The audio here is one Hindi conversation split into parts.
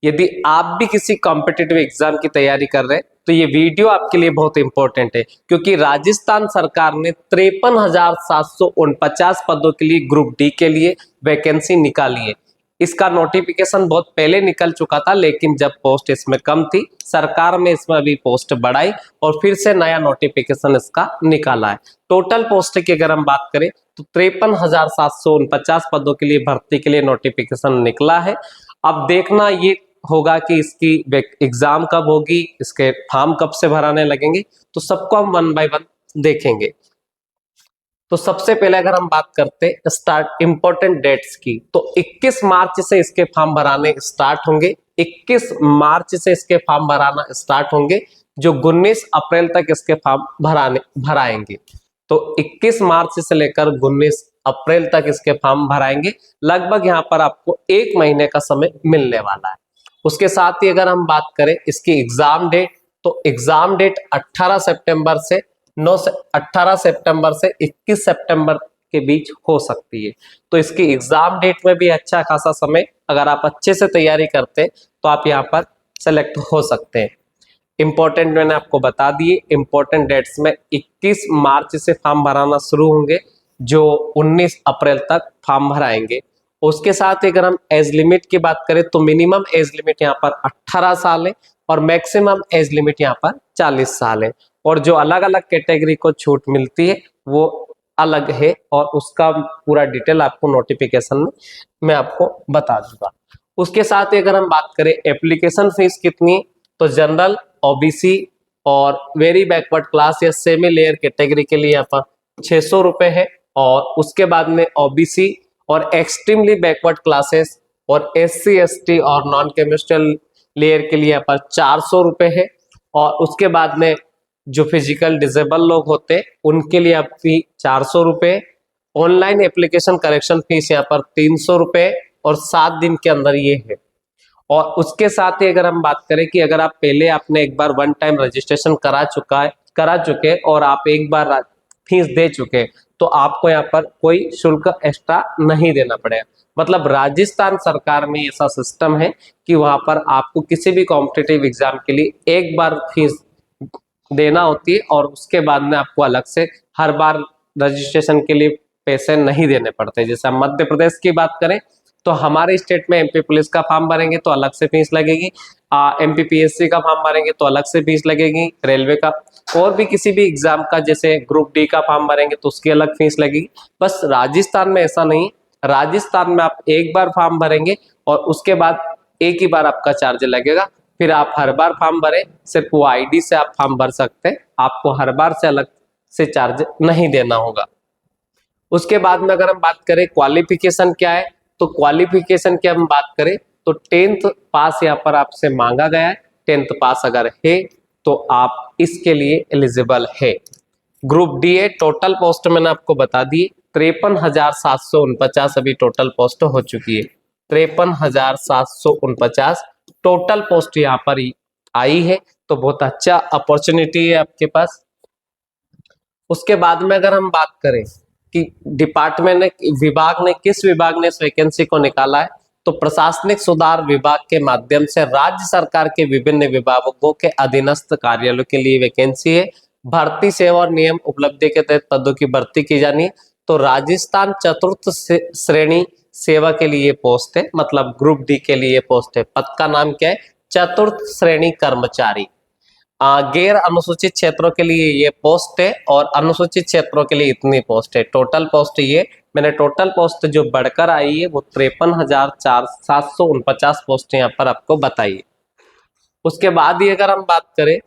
यदि आप भी किसी कॉम्पिटिटिव एग्जाम की तैयारी कर रहे हैं तो ये वीडियो आपके लिए बहुत इंपॉर्टेंट है, क्योंकि राजस्थान सरकार ने 53,749 पदों के लिए ग्रुप डी के लिए वैकेंसी निकाली है। इसका नोटिफिकेशन बहुत पहले निकल चुका था, लेकिन जब पोस्ट इसमें कम थी, सरकार ने इसमें अभी पोस्ट बढ़ाई और फिर से नया नोटिफिकेशन इसका निकाला है। टोटल पोस्ट की अगर हम बात करें तो 53,749 पदों के लिए भर्ती के लिए नोटिफिकेशन निकला है। अब देखना ये होगा कि इसकी एग्जाम कब होगी, इसके फॉर्म कब से भराने लगेंगे, तो सबको हम वन बाय वन देखेंगे। तो सबसे पहले अगर हम बात करते हैं स्टार्ट इंपॉर्टेंट डेट्स की, तो 21 मार्च से इसके फॉर्म भराने स्टार्ट होंगे। 21 मार्च से इसके फॉर्म भराना स्टार्ट होंगे, जो 19 अप्रैल तक इसके फॉर्म भराएंगे। तो 21 मार्च से लेकर 19 अप्रैल तक इसके फॉर्म भराएंगे। लगभग यहाँ पर आपको 1 महीने का समय मिलने वाला है। उसके साथ ही अगर हम बात करें इसकी एग्जाम डेट, तो एग्जाम डेट 18 सितंबर से 21 सितंबर के बीच हो सकती है। तो इसकी एग्जाम डेट में भी अच्छा खासा समय, अगर आप अच्छे से तैयारी करते हैं तो आप यहाँ पर सेलेक्ट हो सकते हैं। इंपॉर्टेंट मैंने आपको बता दिए, इंपॉर्टेंट डेट्स में 21 मार्च से फॉर्म भराना शुरू होंगे, जो 19 अप्रैल तक फॉर्म भराएंगे। उसके साथ ही अगर हम एज लिमिट की बात करें तो मिनिमम एज लिमिट यहाँ पर 18 साल है और मैक्सिमम एज लिमिट यहाँ पर 40 साल है। और जो अलग अलग कैटेगरी को छूट मिलती है वो अलग है, और उसका पूरा डिटेल आपको नोटिफिकेशन में मैं आपको बता दूंगा। उसके साथ ही अगर हम बात करें एप्लीकेशन फीस कितनी, तो जनरल, ओबीसी और वेरी बैकवर्ड क्लास या सेमी लेयर कैटेगरी के लिए यहाँ पर 600 रुपए है। और उसके बाद में ओबीसी और एक्सट्रीमली बैकवर्ड क्लासेस और एससी एसटी और नॉन केमिस्ट्रियल लेयर के लिए यहाँ पर 400 रुपए है। और उसके बाद में जो फिजिकल डिसेबल लोग होते हैं उनके लिए अब फी 400 रुपए। ऑनलाइन एप्लीकेशन करेक्शन फीस यहाँ पर 300 रुपए और 7 दिन के अंदर ये है। और उसके साथ ही अगर हम बात करें कि अगर आप पहले आपने एक बार वन टाइम रजिस्ट्रेशन करा चुके और आप एक बार फीस दे चुके, तो आपको यहाँ पर कोई शुल्क एक्स्ट्रा नहीं देना पड़ेगा। मतलब राजस्थान सरकार में ऐसा सिस्टम है कि वहां पर आपको किसी भी कॉम्पिटिटिव एग्जाम के लिए एक बार फीस देना होती है और उसके बाद में आपको अलग से हर बार रजिस्ट्रेशन के लिए पैसे नहीं देने पड़ते। जैसे हम मध्य प्रदेश की बात करें तो हमारे स्टेट में एमपी पुलिस का फॉर्म भरेंगे तो अलग से फीस लगेगी, एमपी पीएससी का फॉर्म भरेंगे तो अलग से फीस लगेगी, रेलवे का और भी किसी भी एग्जाम का जैसे ग्रुप डी का फॉर्म भरेंगे तो उसकी अलग फीस लगेगी। बस राजस्थान में ऐसा नहीं, राजस्थान में आप एक बार फॉर्म भरेंगे और उसके बाद एक ही बार आपका चार्ज लगेगा, फिर आप हर बार फॉर्म भरें, सिर्फ वो आईडी से आप फॉर्म भर सकते हैं, आपको हर बार से अलग से चार्ज नहीं देना होगा। उसके बाद में अगर हम बात करें क्वालिफिकेशन क्या है, तो क्वालिफिकेशन की हम बात करें तो 10th पास यहाँ पर आपसे मांगा गया है। 10th पास अगर है तो आप इसके लिए एलिजिबल है। ग्रुप डी है, टोटल पोस्ट मैंने आपको बता दी 53,749 अभी टोटल पोस्ट हो चुकी है। 53,749 टोटल पोस्ट यहाँ पर आई है, तो बहुत अच्छा अपॉर्चुनिटी है आपके पास। उसके बाद में अगर हम बात करें कि डिपार्टमेंट ने किस विभाग ने इस वैकेंसी को निकाला है, तो प्रशासनिक सुधार विभाग के माध्यम से राज्य सरकार के विभिन्न विभागों के अधीनस्थ कार्यालयों के लिए वैकेंसी है। भर्ती सेवा और नियम उपलब्धि के तहत पदों की भर्ती की जानी है। तो राजस्थान चतुर्थ श्रेणी सेवा के लिए पोस्ट है, मतलब ग्रुप डी के लिए पोस्ट है। पद का नाम क्या है? चतुर्थ श्रेणी कर्मचारी। गैर अनुसूचित क्षेत्रों के लिए ये पोस्ट है और अनुसूचित क्षेत्रों के लिए इतनी पोस्ट है। टोटल पोस्ट ये मैंने टोटल पोस्ट जो बढ़कर आई है वो 53,749 पोस्ट यहाँ पर आपको बताई है। उसके बाद ही अगर हम बात करें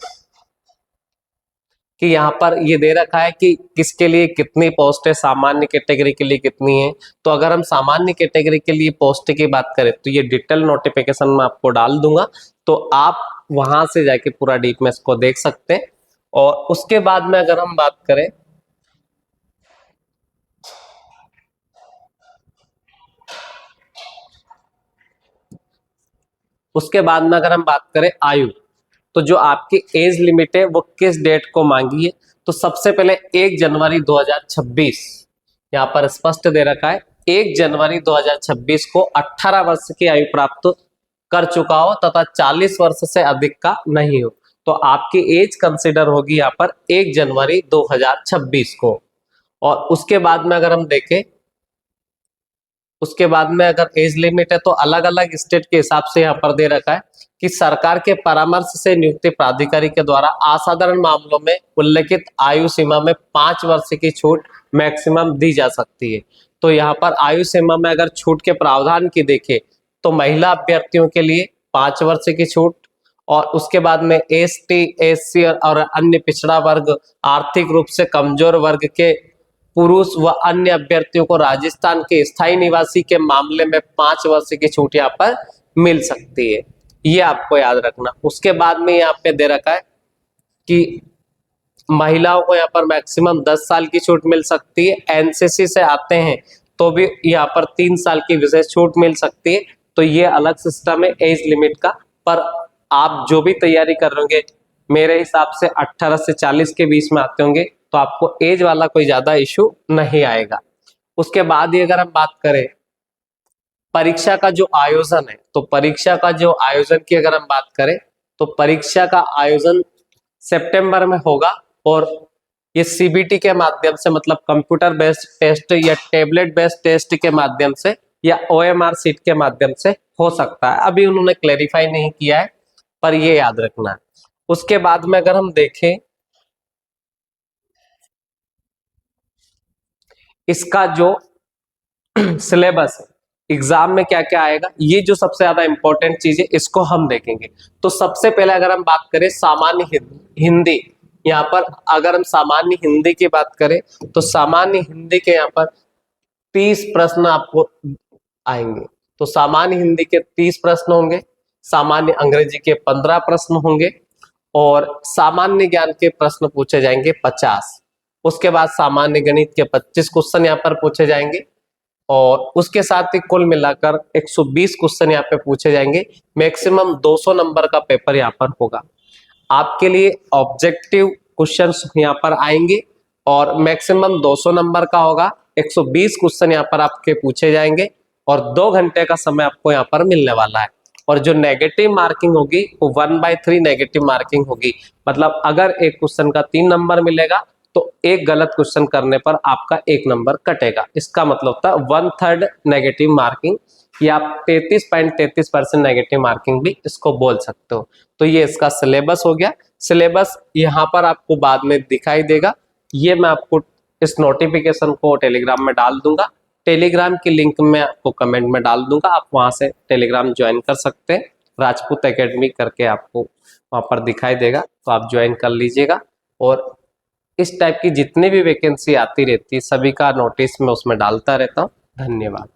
कि यहाँ पर ये दे रखा है कि किसके लिए कितनी पोस्ट है, सामान्य कैटेगरी के लिए कितनी है, तो अगर हम सामान्य कैटेगरी के लिए पोस्ट की बात करें तो ये डिटेल नोटिफिकेशन में आपको डाल दूंगा, तो आप वहां से जाके पूरा डीप में इसको देख सकते हैं। और उसके बाद में अगर हम बात करें आयु, तो जो आपकी एज लिमिट है वो किस डेट को मांगी है, तो सबसे पहले 1 जनवरी 2026 यहाँ पर स्पष्ट दे रखा है। 1 जनवरी 2026 को 18 वर्ष की आयु प्राप्त कर चुका हो तथा 40 वर्ष से अधिक का नहीं हो। तो आपकी एज कंसिडर होगी यहाँ पर 1 जनवरी 2026 को। और उसके बाद में अगर हम देखें, उसके बाद में अगर एज लिमिट है तो अलग अलग स्टेट के हिसाब से यहाँ पर दे रखा है कि सरकार के परामर्श से नियुक्त प्राधिकारी के द्वारा असाधारण मामलों में उल्लेखित आयु सीमा में 5 वर्ष की छूट मैक्सिमम दी जा सकती है। तो यहाँ पर आयु सीमा में अगर छूट के प्रावधान की देखें तो महिला अभ्यर्थियों के लिए 5 वर्ष की छूट, और उसके बाद में एसटी, एससी और अन्य पिछड़ा वर्ग, आर्थिक रूप से कमजोर वर्ग के पुरुष व अन्य अभ्यर्थियों को राजस्थान के स्थायी निवासी के मामले में 5 वर्ष की छूट यहाँ पर मिल सकती है, ये आपको याद रखना। उसके बाद में यहाँ पे दे रखा है कि महिलाओं को यहाँ पर मैक्सिमम 10 साल की छूट मिल सकती है। एनसीसी से आते हैं तो भी यहाँ पर 3 साल की विशेष छूट मिल सकती है। तो ये अलग सिस्टम है एज लिमिट का। पर आप जो भी तैयारी कर रहे होंगे मेरे हिसाब से 18 से 40 के बीच में आते होंगे तो आपको एज वाला कोई ज्यादा इशू नहीं आएगा। उसके बाद ही अगर हम बात करें परीक्षा का जो आयोजन है, तो परीक्षा का जो आयोजन की अगर हम बात करें तो परीक्षा का आयोजन सितंबर में होगा, और ये सीबीटी के माध्यम से, मतलब कंप्यूटर बेस्ड टेस्ट या टेबलेट बेस्ड टेस्ट के माध्यम से या ओएमआर सीट के माध्यम से हो सकता है। अभी उन्होंने क्लेरिफाई नहीं किया है, पर ये याद रखना है। उसके बाद में अगर हम देखें इसका जो सिलेबस है, एग्जाम में क्या क्या आएगा, ये जो सबसे ज्यादा इंपॉर्टेंट चीज है इसको हम देखेंगे। तो सबसे पहले अगर हम बात करें सामान्य हिंदी, यहाँ पर अगर हम सामान्य हिंदी की बात करें तो सामान्य हिंदी के यहाँ पर 30 प्रश्न आपको आएंगे। तो सामान्य हिंदी के 30 प्रश्न होंगे, सामान्य अंग्रेजी के 15 प्रश्न होंगे, और सामान्य ज्ञान के प्रश्न पूछे जाएंगे 50। उसके बाद सामान्य गणित के 25 क्वेश्चन यहाँ पर पूछे जाएंगे, और उसके साथ ही कुल मिलाकर 120 क्वेश्चन यहाँ पे पूछे जाएंगे। मैक्सिमम 200 नंबर का पेपर यहाँ पर होगा। आपके लिए ऑब्जेक्टिव क्वेश्चंस यहाँ पर आएंगे और मैक्सिमम 200 नंबर का होगा। 120 क्वेश्चन यहाँ पर आपके पूछे जाएंगे और 2 घंटे का समय आपको यहाँ पर मिलने वाला है। और जो नेगेटिव मार्किंग होगी वो 1/3 नेगेटिव मार्किंग होगी, मतलब अगर एक क्वेश्चन का 3 नंबर मिलेगा तो एक गलत क्वेश्चन करने पर आपका 1 नंबर कटेगा। इसका मतलब होता है 1/3 नेगेटिव मार्किंग, या 33.33% नेगेटिव मार्किंग भी इसको बोल सकते हो। तो ये इसका सिलेबस हो गया। सिलेबस यहाँ पर आपको बाद में दिखाई देगा, ये मैं आपको इस नोटिफिकेशन को टेलीग्राम में डाल दूंगा। टेलीग्राम की लिंक मैं आपको कमेंट में डाल दूंगा, आप वहां से टेलीग्राम ज्वाइन कर सकते हैं। राजपूत एकेडमी करके आपको वहां पर दिखाई देगा, तो आप ज्वाइन कर लीजिएगा। और इस टाइप की जितनी भी वैकेंसी आती रहती है सभी का नोटिस मैं उसमें डालता रहता हूँ। धन्यवाद।